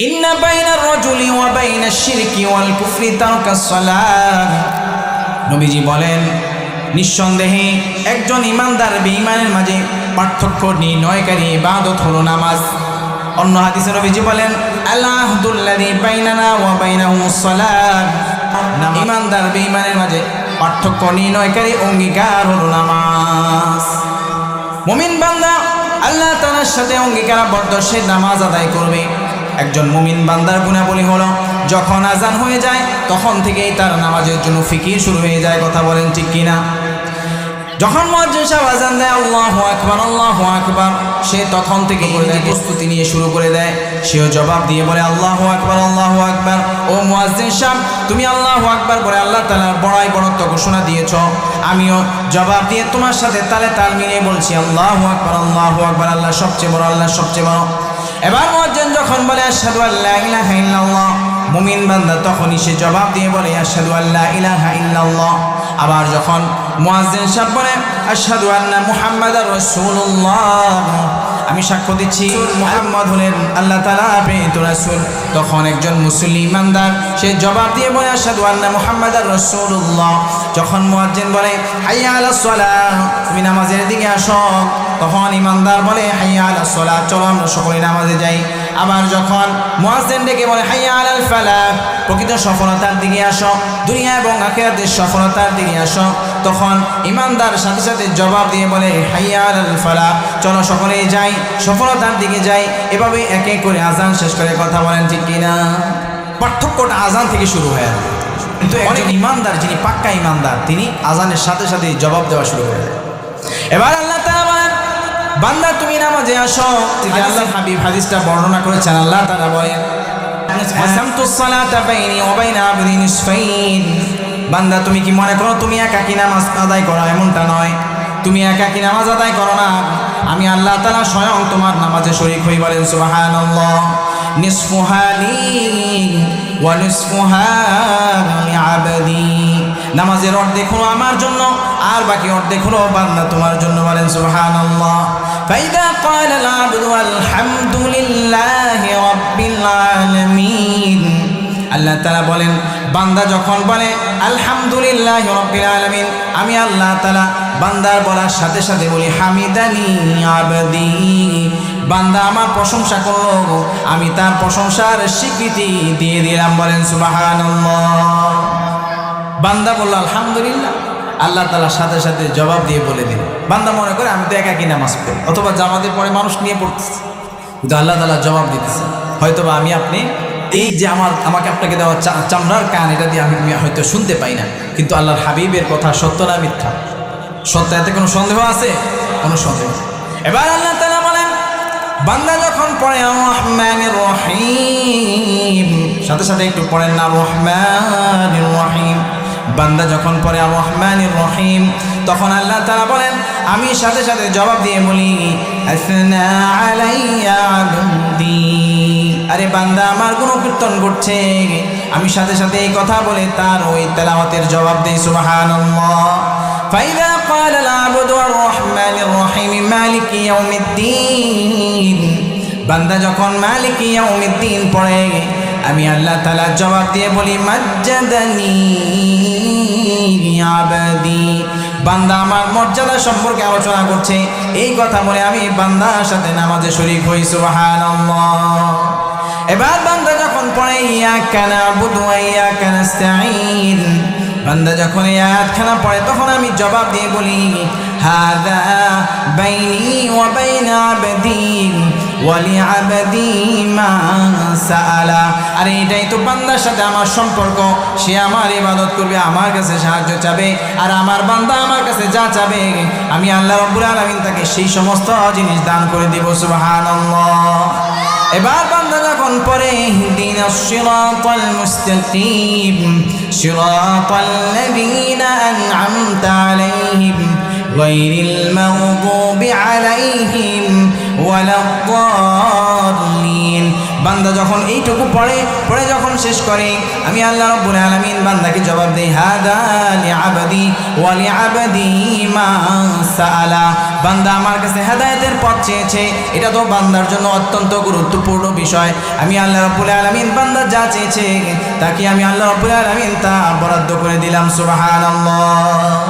ইন্না বাইনার রাজুলি ওয়া বাইনাশ শিরকি ওয়াল কুফরি তারকাস সালাত। নবীজি বলেন, নিঃসন্দেহে একজন ইমানদার বেঈমানের মাঝে পার্থক্য নির্ণয়কারী ইবাদত হলো নামাজ। অন্য হাদিসে নবীজি বলেন, আল আহদুল্লাযী বাইনানা ওয়া বাইনাহুমুস সালাত। ইমানদার বেঈমানের মাঝে পার্থক্য নির্ণয়কারী অঙ্গীকার হলো নামাজ। মুমিন বান্দা আল্লাহ তাআলার সাথে অঙ্গীকারাবদ্ধ সে নামাজ আদায় করবে। একজন মুমিন বান্দার গুণাবলী হলো, যখন আজান হয়ে যায় তখন থেকেই তার নামাজের জন্য ফিকির শুরু হয়ে যায়। কথা বলেন ঠিক কিনা? যখন মুয়াজ্জিন সাহেব আজান দেয় আল্লাহু আকবার আল্লাহু আকবার, সে তখন থেকে প্রস্তুতি নিয়ে শুরু করে দেয়। সেও জবাব দিয়ে বলে আল্লাহু আকবার আল্লাহু আকবার। ও মুয়াজ্জিন সাহেব, তুমি আল্লাহু আকবার বলে আল্লাহ তাআলার বড়াই বড়ত্ব ঘোষণা দিয়েছ, আমিও জবাব দিয়ে তোমার সাথে তালে তাল মিলিয়ে বলছি আল্লাহু আকবার আল্লাহু আকবার। আল্লাহ সবচেয়ে বড়, আল্লাহ সবচেয়ে বড়। এবার মুয়াজ্জিন যখন বলে আশহাদু আল্লা ইলাহা ইল্লাল্লাহ, মুমিন বান্দা তখনই সে জবাব দিয়ে বলে আশহাদু আল্লা ইলাহা ইল্লাল্লাহ। আবার যখন মুয়াজ্জিন সাহেব বলে আশহাদু আন্না মুহাম্মাদার রাসূলুল্লাহ, আমি সাক্ষ্য দিচ্ছি মুহাম্মদ হলেন আল্লাহ তাআলার প্রেরিত রাসূল, তখন একজন মুসলিম ইমানদার সে জবাব দিয়ে বলে আশহাদু আন্না মুহাম্মাদার রাসূলুল্লাহ। যখন মুয়াজ্জিন বলে হাইয়া আলাস সালাহ, তুমি নামাজের দিকে আসো, তখন ইমানদার বলে হাইয়া আলাস সালাহ, চলো আমরা সকলে নামাজে যাই। আবার যখন মুয়াজ্জিন ডেকে বলে হাইয়া আলাল ফালাহ, প্রকৃত সফলতার দিকে আসো, দুনিয়া এবং আখিরাতের সফলতার দিকে আসো, তখন ইমানদার সাথে সাথে জবাব দিয়ে বলে হাইয়া আলাল ফালাহ, চলো সকলেই যাই, সফলতার দিকে যাই। এভাবে এক এক করে আজান শেষ করে। কথা বলেন ঠিক কিনা? পার্থক্যটা আজান থেকে শুরু হয়। কিন্তু একজন ইমানদার, যিনি পাক্কা ইমানদার, তিনি আজানের সাথে সাথে জবাব দেওয়া শুরু করে দেয়। এবার আল্লাহ তাআলা বলেন, বান্দা তুমি নামাজে আসো। আল্লাহ হাবিব হাদিসটা বর্ণনা করেছেন। আল্লাহ তাআলা বলেন, আসামতুস সালাতা বাইনি ওয়া বাইনা আবদি নিসফাইন। বান্দা তুমি কি মনে করো তুমি একাকী নামাজ আদায় করো? এমনটা নয়, তুমি একাকী নামাজ আদায় করো না, আমি আল্লাহ তাআলা স্বয়ং তোমার নামাজে শরীক হই। বলেন সুবহানাল্লাহ। নিসফুহা লি ওয়া নিসফুহা লিআবদি। নামাজের অর্ধেক হলো আমার জন্য, আর বাকি অর্ধেক হলো বান্দা তোমার জন্য। বলেন সুবহানাল্লাহ। ফাইদা ক্বালাল আবদু আলহামদুলিল্লাহি রাব্বিল আলামিন। আল্লাহ তাআলা বলেন, বান্দা যখন বলে আলহামদুলিল্লাহি রাব্বিল আলামিন, আমি আল্লাহ তাআলা বান্দার বলার সাথে সাথে বলি হামিদানি আবদি। বান্দা আমার প্রশংসা করলো, আমি তার প্রশংসার স্বীকৃতি দিয়ে দিলাম। বলেন সুবহানাল্লাহ। বান্দা বলল আলহামদুলিল্লাহ, আল্লাহ তাআলার সাথে সাথে জবাব দিয়ে বলে দিল। বান্দা মনে করে আমি তো একাকী নামাজ পড়ি, অথবা জামাতের পরে মানুষ নিয়ে পড়তেছে, কিন্তু আল্লাহ তাআলা জবাব দিতেছে, হয়তোবা আমি আপনি এই যে আমাকে আপনাকে দেওয়া চামড়ার কান, এটা দিয়ে আমি হয়তো শুনতে পাই না, কিন্তু আল্লাহর হাবিবের কথা সত্য না মিথ্যা? সত্য, এতে কোনো সন্দেহ আছে? কোনো সন্দেহ। এবার আল্লাহ তাআলা বলেন, বান্দা যখন পড়ে আর রহমানির রহিম, সাথে সাথে একটু পড়েন না রহমানির রহিম। বান্দা যখন পড়ে আর রহমানির রহিম, তখন আল্লাহ তাআলা বলেন, আমি সাথে সাথে জবাব দিয়ে বলি আসনা আলাইয়া আবদি। আরে বান্দা আমার গুণকীর্তন করছে, আমি সাথে সাথে এই কথা বলে তার ওই তেলাওয়াতের জবাব দেই। সুবহানাল্লাহ। ফাইদা ক্বালাল আবদু আর রহমানির রহিম মালিকি ইয়াউমিদ্দিন। বান্দা যখন মালিকি ইয়াউমিদ্দিন পড়ে, আমি আল্লাহ তাআলা জবাব দিয়ে বলি মাজ্জাদানি আবদি। বান্দা আমার মর্যাদা সম্পর্কে আলোচনা করছে, এই কথা বলে আমি বান্দার সাথে নামাজে শরীক হই। সুবহানাল্লাহ। এবার বান্দা যখন পড়ে ইয়াকা না'বুদু ওয়া ইয়াকা নাস্তাঈন, বান্দা যখন এই আয়াতখানা পড়ে, তখন আমি জবাব দিয়ে বলি হাযা বাইনি ওয়া বাইনা আবদি ওয়া লিআবদি মা সাআলা। আরে এটাই তো বান্দার সাথে আমার সম্পর্ক, সে আমার ইবাদত করবে, আমার কাছে সাহায্য চাবে, আর আমার বান্দা আমার কাছে যা চাবে আমি আল্লাহ রাব্বুল আলামিন তাকে সেই সমস্ত জিনিস দান করে দেব। সুবহানাল্লাহ। এবার বান্দা যখন পড়ে ইহদিনাস সিরাতাল মুস্তাকিম সিরাতাল লাযীনা আন'আমতা আলাইহিম গায়রিল মাগদুবি আলাইহিম ওয়ালাদ-দাল্লিন। বান্দা যখন এইটুকু পড়ে যখন শেষ করে, আমি আল্লাহ রাব্বুল আলামিন বান্দাকে জবাব দেই, হাদা লিআবদি ওয়া লিআবদি মা সাআলা। বান্দা আমার কাছে হেদায়েতের পথ চেয়েছে, এটা তো বান্দার জন্য অত্যন্ত গুরুত্বপূর্ণ বিষয়। আমি আল্লাহ রাব্বুল আলামিন বান্দা যা চেয়েছে তাকে আমি আল্লাহ রাব্বুল আলামিন তা বরাদ্দ করে দিলাম। সুবহানাল্লাহ।